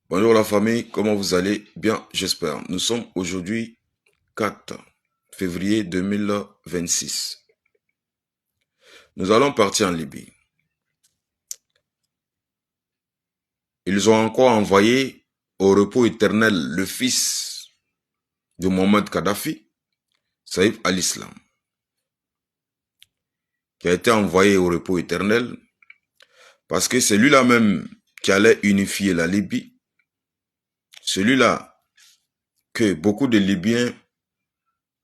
Bonjour la famille, comment vous allez? Bien, j'espère. Nous sommes aujourd'hui 4 février 2026. Nous allons partir en Libye. Ils ont encore envoyé au repos éternel le fils de Mohamed Kadhafi, Saïf al-Islam, qui a été envoyé au repos éternel parce que c'est lui-là même qui allait unifier la Libye. Celui-là que beaucoup de Libyens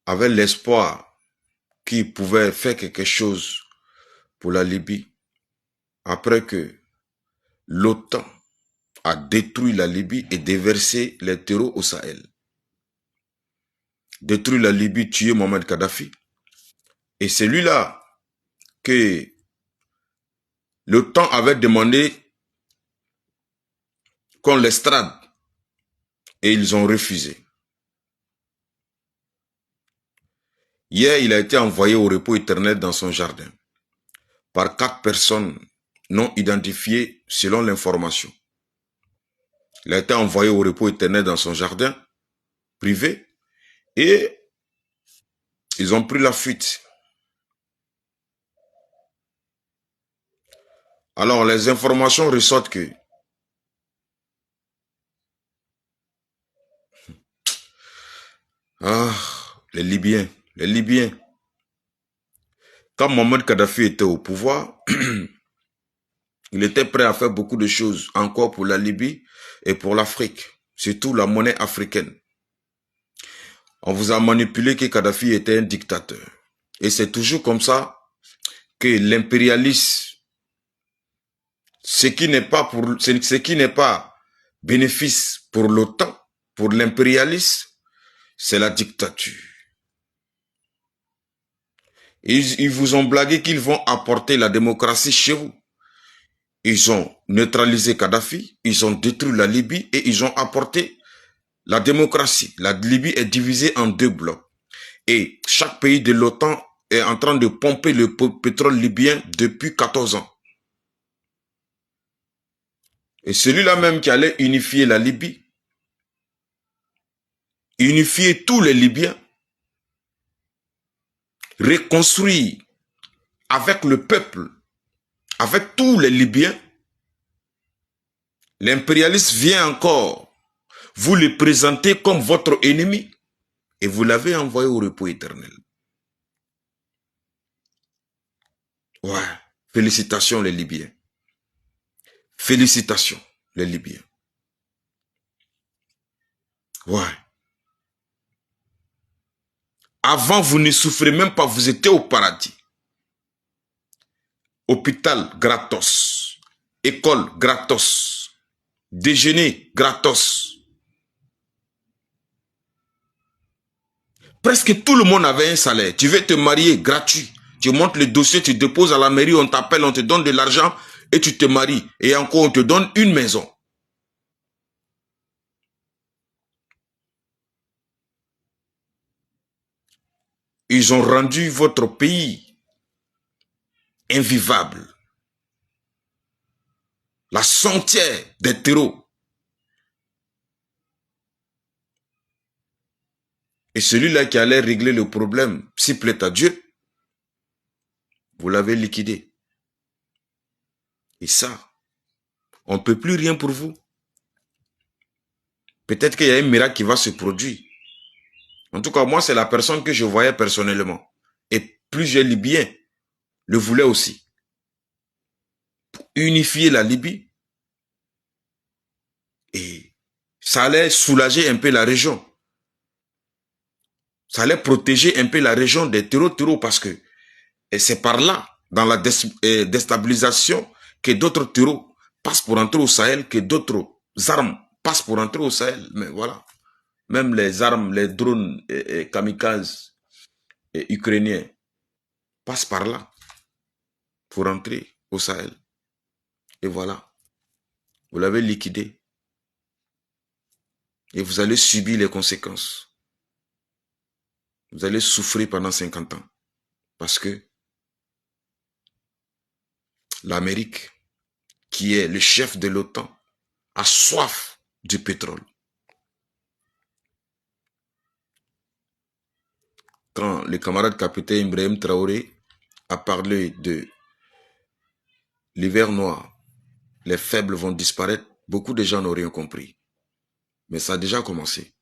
avaient l'espoir qu'il pouvait faire quelque chose pour la Libye après que l'OTAN a détruit la Libye et déversé les terreaux au Sahel. Détruit la Libye, tué Mohamed Kadhafi. Et c'est lui-là que l'OTAN avait demandé qu'on l'extrade et ils ont refusé. Hier, il a été envoyé au repos éternel dans son jardin par 4 personnes non identifiées selon l'information. Il a été envoyé au repos éternel dans son jardin privé et ils ont pris la fuite. Alors, les informations ressortent que les Libyens, quand Mohamed Kadhafi était au pouvoir, il était prêt à faire beaucoup de choses encore pour la Libye et pour l'Afrique, surtout la monnaie africaine. On vous a manipulé que Kadhafi était un dictateur. Et c'est toujours comme ça que l'impérialisme, ce qui n'est pas bénéfice pour l'OTAN, pour l'impérialisme, c'est la dictature. Ils vous ont blagué qu'ils vont apporter la démocratie chez vous. Ils ont neutralisé Kadhafi, ils ont détruit la Libye et ils ont apporté la démocratie. La Libye est divisée en 2 blocs. Et chaque pays de l'OTAN est en train de pomper le pétrole libyen depuis 14 ans. Et celui-là même qui allait unifier la Libye, unifier tous les Libyens, reconstruire avec le peuple, avec tous les Libyens, l'impérialiste vient encore vous le présenter comme votre ennemi et vous l'avez envoyé au repos éternel. Ouais, félicitations les Libyens. Félicitations les Libyens. Ouais. Avant, vous ne souffrez même pas, vous étiez au paradis. Hôpital gratos, école gratos, déjeuner gratos. Presque tout le monde avait un salaire. Tu veux te marier gratuit. Tu montes le dossier, tu déposes à la mairie, on t'appelle, on te donne de l'argent et tu te maries. Et encore, on te donne une maison. Ils ont rendu votre pays invivable. La centière des terreaux. Et celui-là qui allait régler le problème, s'il plaît à Dieu, vous l'avez liquidé. Et ça, on ne peut plus rien pour vous. Peut-être qu'il y a un miracle qui va se produire. En tout cas, moi, c'est la personne que je voyais personnellement. Et plusieurs Libyens le voulaient aussi. Pour unifier la Libye. Et ça allait soulager un peu la région. Ça allait protéger un peu la région des terreaux parce que c'est par là, dans la déstabilisation, que d'autres terreaux passent pour entrer au Sahel, que d'autres armes passent pour entrer au Sahel. Mais voilà, même les armes, les drones et kamikazes ukrainiens passent par là pour entrer au Sahel. Et voilà, vous l'avez liquidé. Et vous allez subir les conséquences. Vous allez souffrir pendant 50 ans. Parce que l'Amérique, qui est le chef de l'OTAN, a soif du pétrole. Quand le camarade capitaine Ibrahim Traoré a parlé de l'hiver noir, les faibles vont disparaître, beaucoup de gens n'ont rien compris. Mais ça a déjà commencé.